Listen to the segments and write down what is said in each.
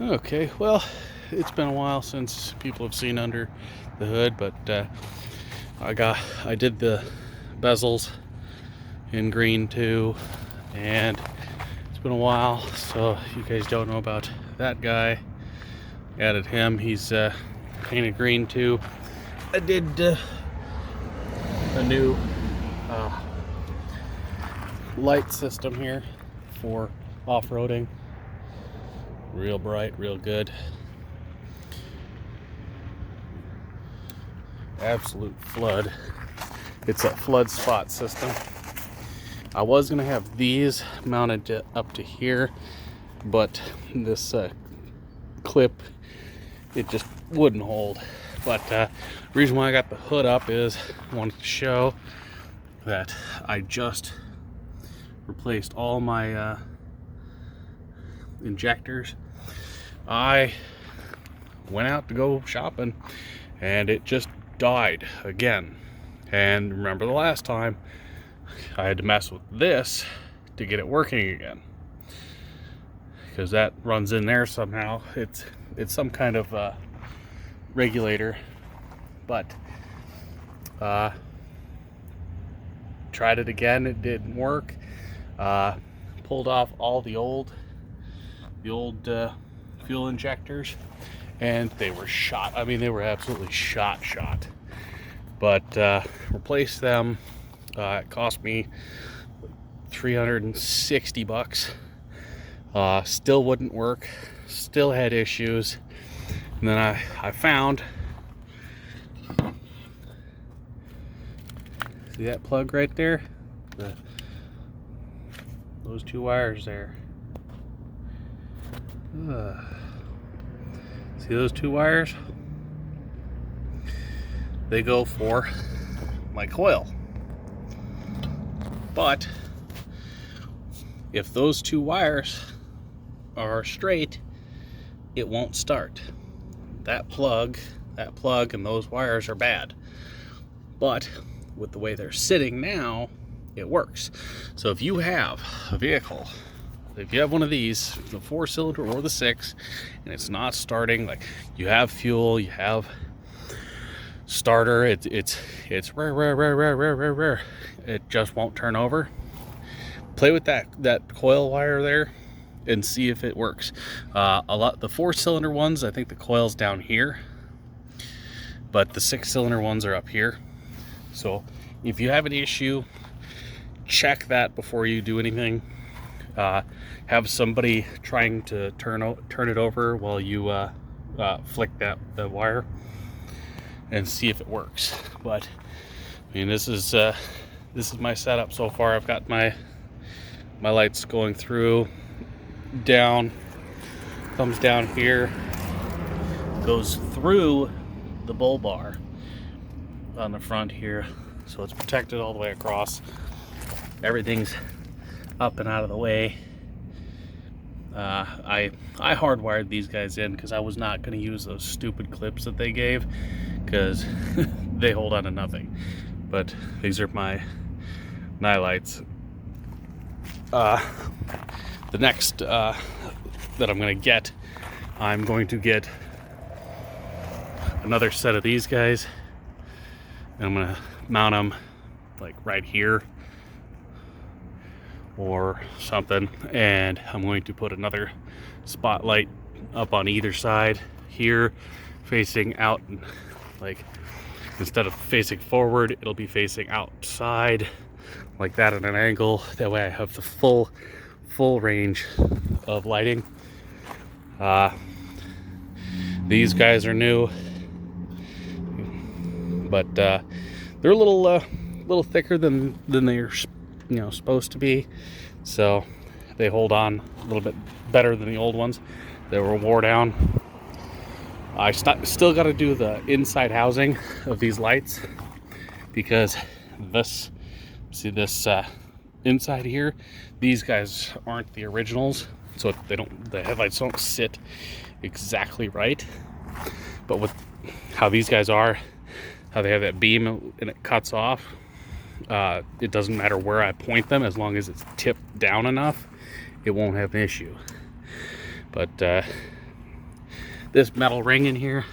Okay, well, it's been a while since people have seen under the hood, but I did the bezels in green too, and it's been a while, so you guys don't know about that guy. Added him. He's painted green too. I did a new light system here for off-roading. Real bright, real good. Absolute flood. It's a flood spot system. I was gonna have these mounted up to here, but this clip, it just wouldn't hold. But the reason why I got the hood up is I wanted to show that I just replaced all my injectors. I went out to go shopping and it just died again. And remember the last time I had to mess with this to get it working again, because that runs in there somehow. It's some kind of regulator, but tried it again, it didn't work. Pulled off all the old fuel injectors, and they were shot. I mean, they were absolutely shot. But replaced them. It cost me $360. Still wouldn't work. Still had issues. And then I found, see that plug right there? Those two wires there. See those two wires? They go for my coil. But if those two wires are straight, it won't start. That plug and those wires are bad. But with the way they're sitting now, it works. So if you have a vehicle, if you have one of these, the 4-cylinder or the 6, and it's not starting, like you have fuel, you have starter, it's rare, it just won't turn over. Play with that coil wire there and see if it works. The 4-cylinder ones, I think the coil's down here, but the 6-cylinder ones are up here. So if you have an issue, check that before you do anything. Have somebody trying to turn it over while you flick the wire and see if it works. But I mean, this is my setup so far. I've got my lights going through, down, comes down here, goes through the bull bar on the front here, so it's protected all the way across. Everything's up and out of the way. I hardwired these guys in because I was not going to use those stupid clips that they gave, because they hold on to nothing. But these are my lights. The next that I'm going to get another set of these guys, and I'm going to mount them like right here or something, and I'm going to put another spotlight up on either side here, facing out, like instead of facing forward, it'll be facing outside like that at an angle. That way I have the full range of lighting. These guys are new, but they're a little thicker than they're supposed to be, so they hold on a little bit better than the old ones. They were wore down. I still got to do the inside housing of these lights, because this inside here, these guys aren't the originals, so the headlights don't sit exactly right. But with how these guys are, how they have that beam and it cuts off, it doesn't matter where I point them, as long as it's tipped down enough, it won't have an issue. But This metal ring in here,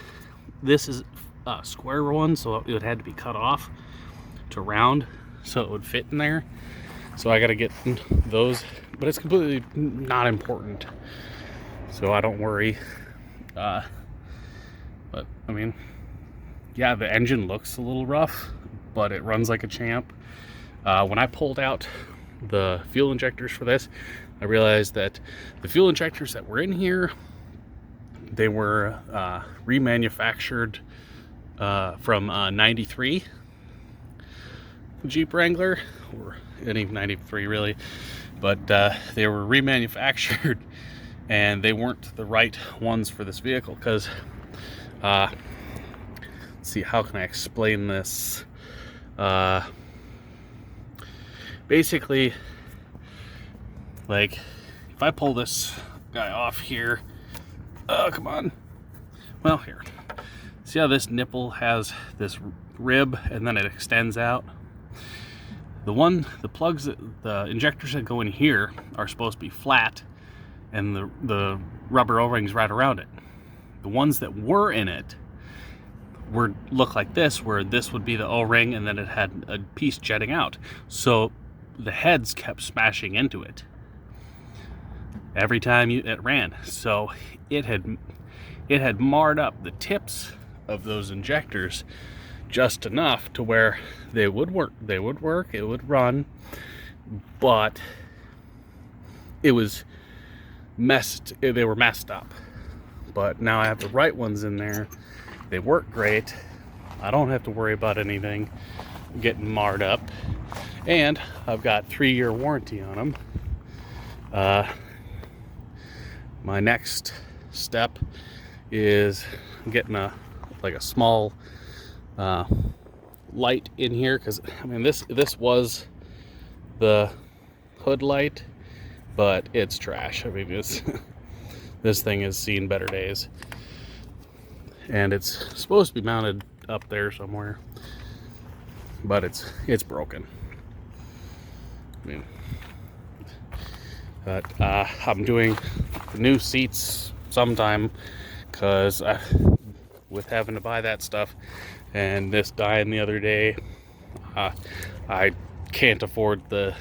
this is a square one, so it had to be cut off to round so it would fit in there. So I got to get those, but it's completely not important, so I don't worry. But I mean, yeah, the engine looks a little rough, but it runs like a champ. When I pulled out the fuel injectors for this, I realized that the fuel injectors that were in here, they were remanufactured from 93 Jeep Wrangler, or any 93 really, but they were remanufactured and they weren't the right ones for this vehicle because let's see, how can I explain this? Basically, like, if I pull this guy off here, oh, come on. Well, here. See how this nipple has this rib and then it extends out? The plugs, the injectors that go in here are supposed to be flat and the rubber O-rings right around it. The ones that were in it look like this, where this would be the O-ring and then it had a piece jetting out. So the heads kept smashing into it every time it ran. So it had marred up the tips of those injectors just enough to where they would work, it would run, but it was they were messed up. But now I have the right ones in there. They work great. I don't have to worry about anything getting marred up, and I've got 3-year warranty on them. My next step is getting a small light in here, because I mean this was the hood light, but it's trash. I mean this thing has seen better days, and it's supposed to be mounted up there somewhere, but it's broken. I mean, but I'm doing new seats sometime, because with having to buy that stuff and this dying the other day, I can't afford the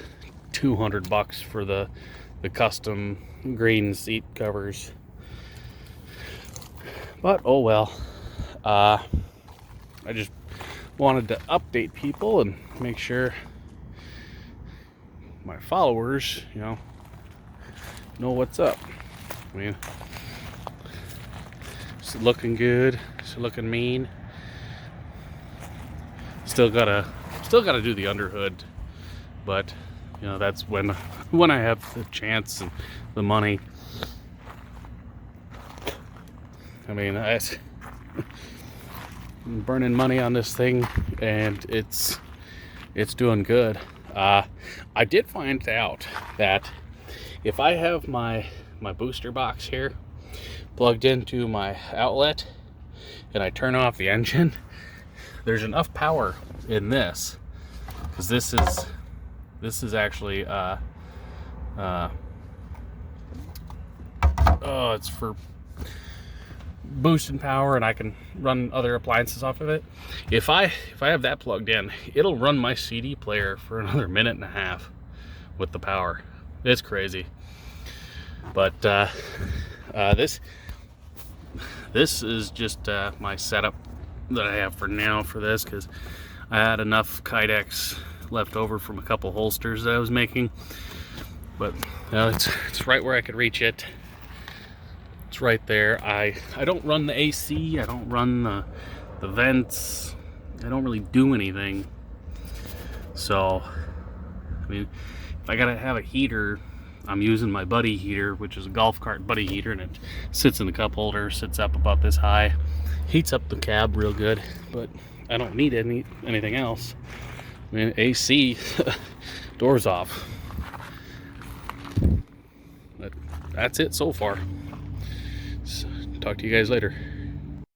$200 for the custom green seat covers. But oh well. I just wanted to update people and make sure my followers, know what's up. I mean, it's looking good, it's looking mean. Still gotta do the underhood, but that's when I have the chance and the money. I mean, I'm burning money on this thing, and it's doing good. I did find out that if I have my booster box here plugged into my outlet and I turn off the engine, there's enough power in this, because this is actually it's for boosting power, and I can run other appliances off of it. If I have that plugged in, it'll run my CD player for another 1.5 minutes with the power. It's crazy. But this is just my setup that I have for now for this, because I had enough Kydex left over from a couple holsters that I was making. But it's right where I could reach it. It's right there. I don't run the AC, I don't run the vents, I don't really do anything. So I mean, if I gotta have a heater, I'm using my buddy heater, which is a golf cart buddy heater, and it sits in the cup holder, sits up about this high, heats up the cab real good, but I don't need anything else. I mean, AC, doors off. But that's it so far. So, talk to you guys later.